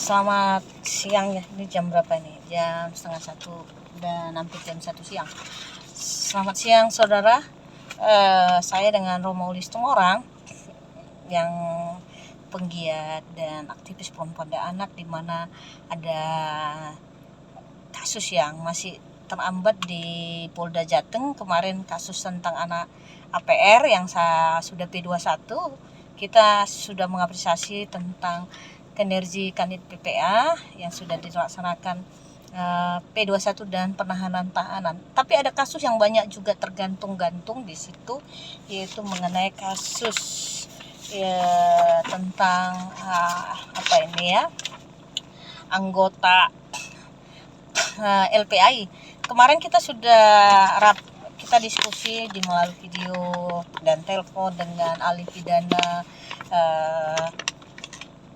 Selamat siang ya, ini jam berapa ini? Jam setengah satu, dan hampir jam 1 siang. Selamat siang saudara. Saya dengan Romo Listung orang yang penggiat dan aktivis perempuan dan anak, di mana ada kasus yang masih terambat di Polda Jateng kemarin, kasus tentang anak APR yang sudah P21. Kita sudah mengapresiasi tentang kinerja Kanit PPA yang sudah dilaksanakan P21 dan penahanan tahanan. Tapi ada kasus yang banyak juga tergantung-gantung di situ, yaitu mengenai kasus tentang anggota LPAI. Kemarin kita sudah diskusi di melalui video dan telepon dengan ahli pidana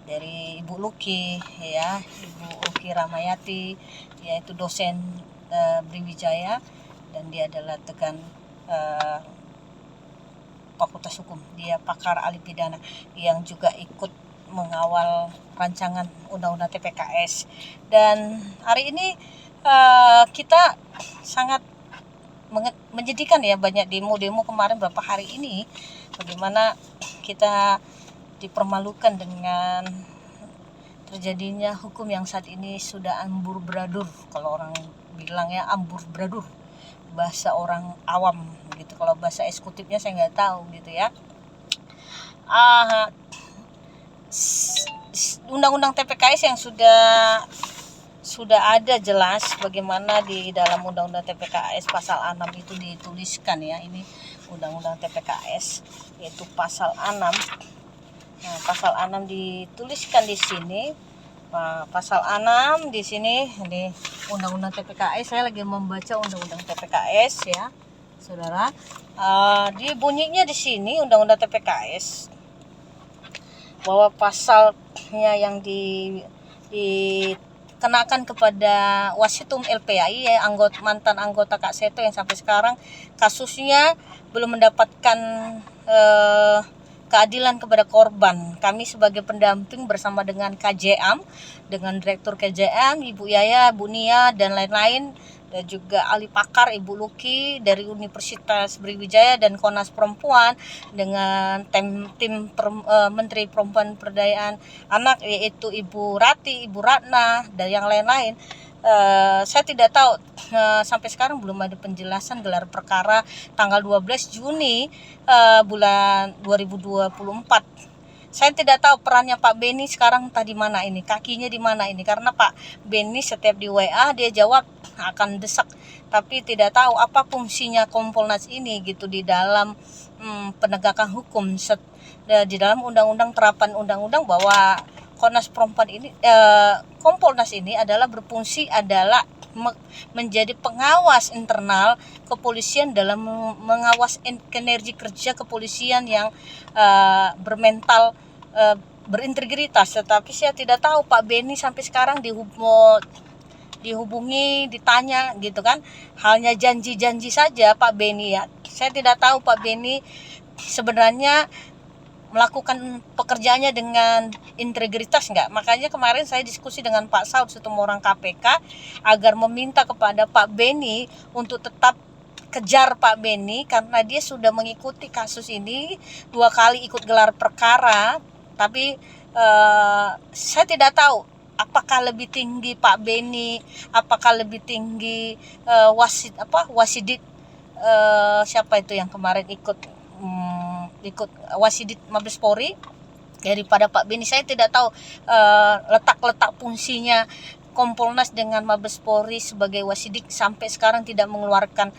dari Ibu Luki, ya, Ibu Uki Ramayati, yaitu dosen Brawijaya, dan dia adalah dekan Fakultas Hukum. Dia pakar ahli pidana yang juga ikut mengawal rancangan undang-undang TPKS. Dan hari ini kita sangat menyedihkan ya, banyak demo kemarin beberapa hari ini, bagaimana kita dipermalukan dengan terjadinya hukum yang saat ini sudah amburadul. Kalau orang bilang ya amburadul, bahasa orang awam gitu. Kalau bahasa eksekutifnya saya nggak tahu gitu ya. Undang-undang TPKS yang sudah ada jelas bagaimana di dalam undang-undang TPKS pasal 6 itu dituliskan ya. Ini undang-undang TPKS yaitu pasal 6. Nah, pasal 6 dituliskan di sini. Pasal 6 di sini di undang-undang TPKS. Saya lagi membaca undang-undang TPKS ya, saudara. Di bunyinya di sini undang-undang TPKS bahwa pasalnya yang dikenakan kepada Wasitum LPAI ya, mantan anggota Kak Seto yang sampai sekarang kasusnya belum mendapatkan keadilan kepada korban. Kami sebagai pendamping bersama dengan KJM, dengan Direktur KJM, Ibu Yaya, Bu Nia, dan lain-lain, dan juga ahli pakar Ibu Luki dari Universitas Brawijaya dan Komnas Perempuan, dengan tim Menteri Perempuan Pemberdayaan Anak yaitu Ibu Rati, Ibu Ratna, dan yang lain-lain. Saya tidak tahu, sampai sekarang belum ada penjelasan gelar perkara tanggal 12 Juni bulan 2024. Saya tidak tahu perannya Pak Beni sekarang entah di mana ini, kakinya di mana ini, karena Pak Beni setiap di WA dia jawab akan desak, tapi tidak tahu apa fungsinya Kompolnas ini gitu di dalam penegakan hukum, di dalam undang-undang, terapan undang-undang bahwa Komnas Perempuan ini, Kompolnas ini adalah berfungsi adalah menjadi pengawas internal kepolisian dalam mengawas kinerja kerja kepolisian yang bermental berintegritas. Tetapi saya tidak tahu Pak Beni sampai sekarang dihubungi, ditanya gitu kan, hanya janji-janji saja Pak Beni ya. Saya tidak tahu Pak Beni sebenarnya melakukan pekerjaannya dengan integritas enggak. Makanya kemarin saya diskusi dengan Pak Saud Situmorang KPK agar meminta kepada Pak Beni untuk tetap kejar Pak Beni, karena dia sudah mengikuti kasus ini 2 kali ikut gelar perkara. Tapi saya tidak tahu apakah lebih tinggi Pak Beni, apakah lebih tinggi Wasidit, siapa itu yang kemarin ikut Wasidit Mabes Polri daripada Pak Beni. Saya tidak tahu letak fungsinya Kompolnas dengan Mabes Polri sebagai Wasidik sampai sekarang tidak mengeluarkan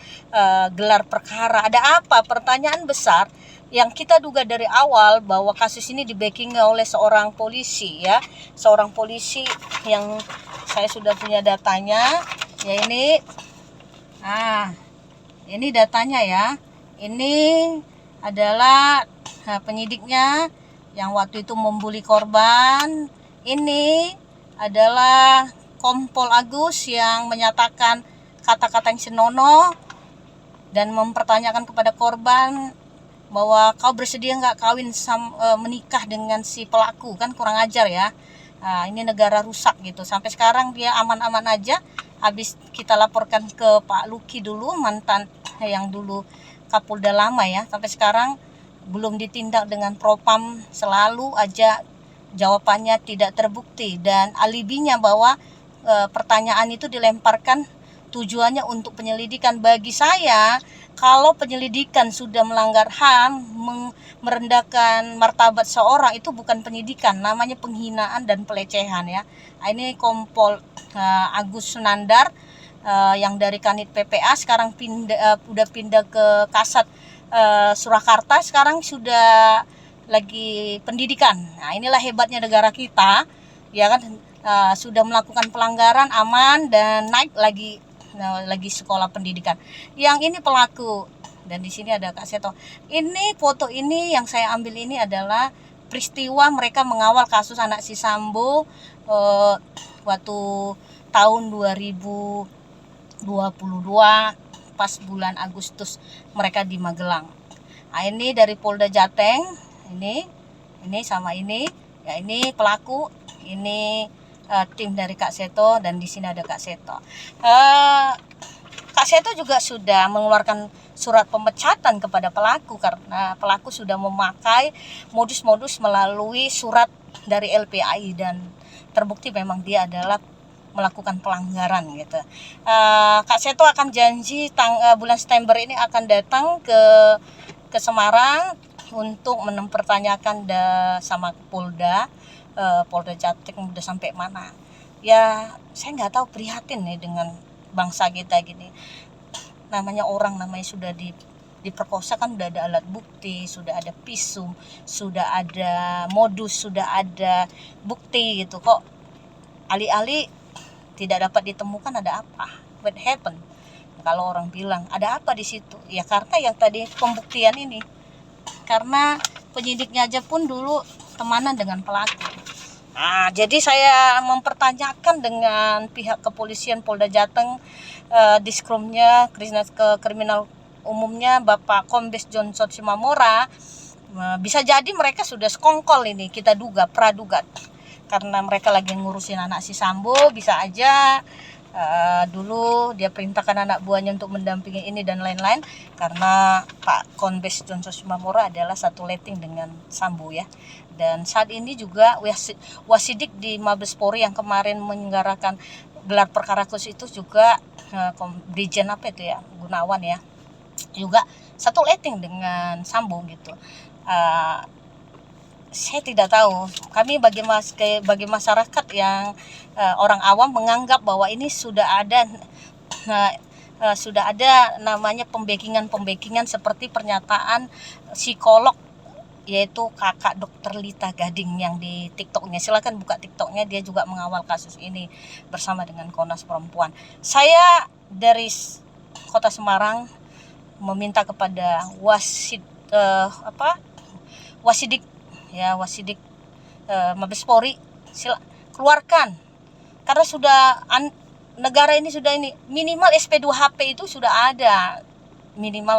gelar perkara. Ada apa? Pertanyaan besar yang kita duga dari awal bahwa kasus ini di-backing oleh seorang polisi ya, seorang polisi yang saya sudah punya datanya ya. Ini datanya ya. Ini adalah penyidiknya yang waktu itu membuli korban. Ini adalah Kompol Agus yang menyatakan kata-kata yang senonoh dan mempertanyakan kepada korban bahwa kau bersedia nggak menikah dengan si pelaku, kan kurang ajar ya. Ini negara rusak gitu. Sampai sekarang dia aman-aman aja. Habis kita laporkan ke Pak Luki dulu, mantan yang dulu Kapolda lama ya, sampai sekarang belum ditindak dengan propam, selalu aja jawabannya tidak terbukti, dan alibinya bahwa pertanyaan itu dilemparkan tujuannya untuk penyelidikan. Bagi saya, kalau penyelidikan sudah melanggar HAM, merendahkan martabat seorang, itu bukan penyidikan, namanya penghinaan dan pelecehan ya. Ini Kompol Agus Sunandar yang dari Kanit PPA sekarang udah pindah ke Kasat Surakarta, sekarang sudah lagi pendidikan. Nah, inilah hebatnya negara kita, ya kan, sudah melakukan pelanggaran aman dan naik lagi sekolah pendidikan. Yang ini pelaku, dan di sini ada Kak Seto. Ini foto ini yang saya ambil ini adalah peristiwa mereka mengawal kasus anak si Sambo waktu tahun 2022 pas bulan Agustus mereka di Magelang. Nah, ini dari Polda Jateng, ini sama ini, ya ini pelaku, ini tim dari Kak Seto, dan di sini ada Kak Seto. Kak Seto juga sudah mengeluarkan surat pemecatan kepada pelaku karena pelaku sudah memakai modus-modus melalui surat dari LPAI dan terbukti memang dia adalah melakukan pelanggaran gitu. Kak Seto akan janji bulan September ini akan datang ke Semarang untuk mempertanyakan sama Polda Jateng udah sampai mana. Ya saya nggak tahu, prihatin nih dengan bangsa kita gini. Namanya orang, namanya sudah diperkosa kan udah ada alat bukti, sudah ada visum, sudah ada modus, sudah ada bukti gitu. Kok alih-alih tidak dapat ditemukan, ada apa? What happened? Kalau orang bilang ada apa di situ? Ya karena yang tadi pembuktian ini. Karena penyidiknya aja pun dulu temanan dengan pelaku. Jadi saya mempertanyakan dengan pihak kepolisian Polda Jateng, Diskrumnya, Kriminal Umumnya Bapak Kombes Johnson Simamora, bisa jadi mereka sudah sekongkol ini, kita duga, praduga, karena mereka lagi ngurusin anak si Sambo. Bisa aja dulu dia perintahkan anak buahnya untuk mendampingi ini dan lain-lain, karena Pak Kombes Johnson Simamora adalah satu letting dengan Sambo ya. Dan saat ini juga Wasidik di Mabes Polri yang kemarin menyelenggarakan gelar perkara khusus itu juga Brigjen apa itu ya, Gunawan ya, juga satu letting dengan Sambo gitu. Saya tidak tahu, kami bagi masyarakat yang orang awam menganggap bahwa ini sudah ada namanya pembackingan seperti pernyataan psikolog, yaitu kakak dokter Lita Gading yang di TikToknya. Silakan buka TikToknya, dia juga mengawal kasus ini bersama dengan Komnas Perempuan. Saya dari Kota Semarang meminta kepada Wasidik Mabes Polri, keluarkan, karena sudah negara ini sudah minimal SP2HP itu sudah ada, minimal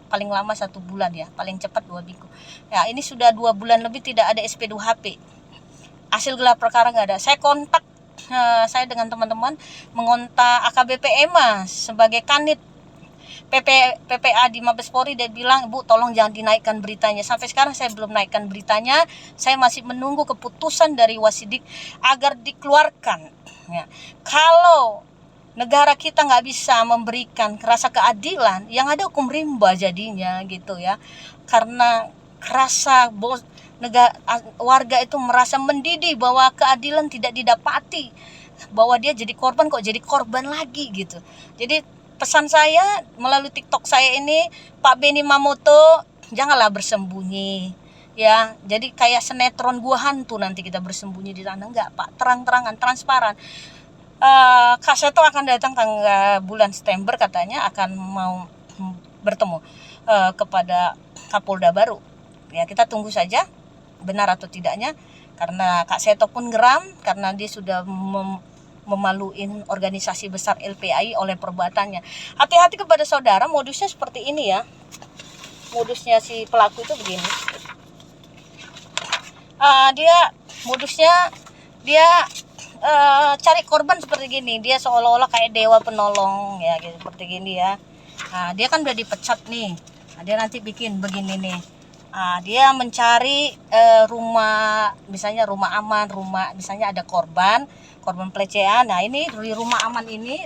paling lama 1 bulan ya, paling cepat 2 minggu ya. Ini sudah 2 bulan lebih tidak ada SP2HP, hasil gelar perkara nggak ada. Saya kontak, saya dengan teman-teman mengontak AKBP EMA sebagai kanit PPA di Mabes Polri. Dia bilang, "Bu, tolong jangan dinaikkan beritanya." Sampai sekarang saya belum naikkan beritanya, saya masih menunggu keputusan dari Wasidik agar dikeluarkan ya. Kalau negara kita nggak bisa memberikan rasa keadilan, yang ada hukum rimba jadinya gitu ya. Karena rasa warga itu merasa mendidih bahwa keadilan tidak didapati, bahwa dia jadi korban kok jadi korban lagi gitu. Jadi pesan saya melalui TikTok saya ini, Pak Benny Mamoto, janganlah bersembunyi ya. Jadi kayak sinetron Gua Hantu nanti kita bersembunyi di sana, enggak Pak, terang-terangan, transparan. Kak Seto akan datang bulan September, katanya akan mau bertemu kepada Kapolda baru ya. Kita tunggu saja benar atau tidaknya, karena Kak Seto pun geram karena dia sudah memaluin organisasi besar LPAI oleh perbuatannya. Hati-hati kepada saudara, modusnya seperti ini ya. Modusnya si pelaku itu begini. Dia modusnya dia cari korban seperti gini. Dia seolah-olah kayak dewa penolong ya, gitu, seperti gini ya. Nah, dia kan udah dipecat nih. Nah, dia nanti bikin begini nih. Nah, dia mencari rumah, misalnya rumah aman, rumah misalnya ada korban pelecehan. Nah, ini di rumah aman ini,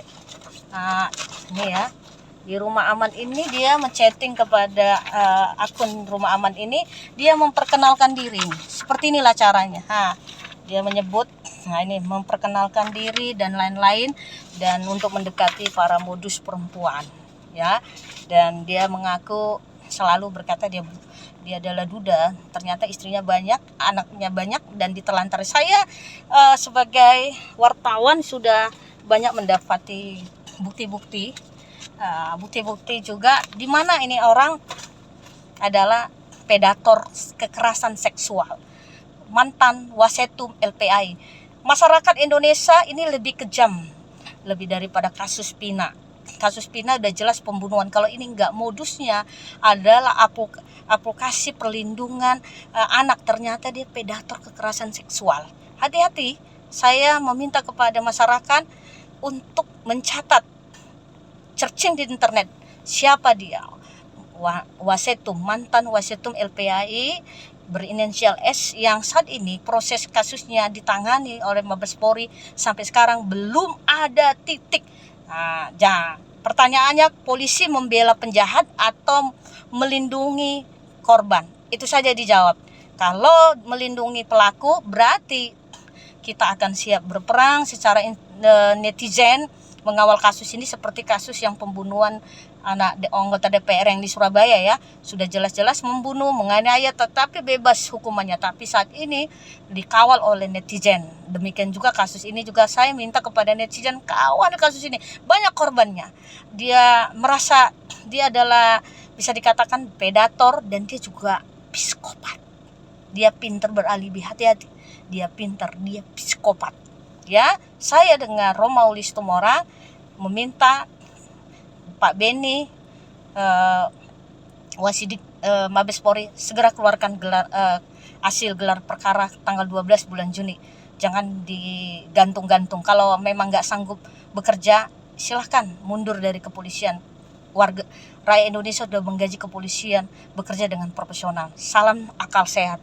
nah ini ya, di rumah aman ini dia menchatting kepada akun rumah aman ini, dia memperkenalkan diri. Seperti inilah caranya. Nah, dia menyebut, nah ini memperkenalkan diri dan lain-lain, dan untuk mendekati para modus perempuan ya. Dan dia mengaku selalu berkata dia adalah duda, ternyata istrinya banyak, anaknya banyak, dan ditelantar. Saya sebagai wartawan sudah banyak mendapati bukti-bukti juga di mana ini orang adalah predator kekerasan seksual, mantan wasetum LPI. Masyarakat Indonesia ini lebih kejam, lebih daripada kasus Pina. Kasus Pina udah jelas pembunuhan. Kalau ini enggak, modusnya adalah aplikasi perlindungan anak, ternyata dia predator kekerasan seksual. Hati-hati, saya meminta kepada masyarakat untuk mencatat, searching di internet siapa dia. Wasetum, mantan wasetum LPAI berinisial S, yang saat ini proses kasusnya ditangani oleh Mabes Polri, sampai sekarang belum ada titik. Nah, pertanyaannya, polisi membela penjahat atau melindungi korban? Itu saja dijawab. Kalau melindungi pelaku, berarti kita akan siap berperang secara netizen mengawal kasus ini, seperti kasus yang pembunuhan anak anggota DPR yang di Surabaya ya. Sudah jelas-jelas membunuh, menganiaya, tetapi bebas hukumannya. Tapi saat ini dikawal oleh netizen. Demikian juga kasus ini juga saya minta kepada netizen, kawal kasus ini. Banyak korbannya. Dia merasa dia adalah, bisa dikatakan, predator, dan dia juga psikopat. Dia pintar beralibi, hati-hati. Dia pintar, dia psikopat. Ya, saya dengan Romaulis Tumorang meminta Pak Beni, Wasidik Mabes Polri, segera keluarkan hasil gelar perkara tanggal 12 bulan Juni. Jangan digantung-gantung. Kalau memang nggak sanggup bekerja, silahkan mundur dari kepolisian. Warga rakyat Indonesia sudah menggaji kepolisian bekerja dengan profesional. Salam akal sehat.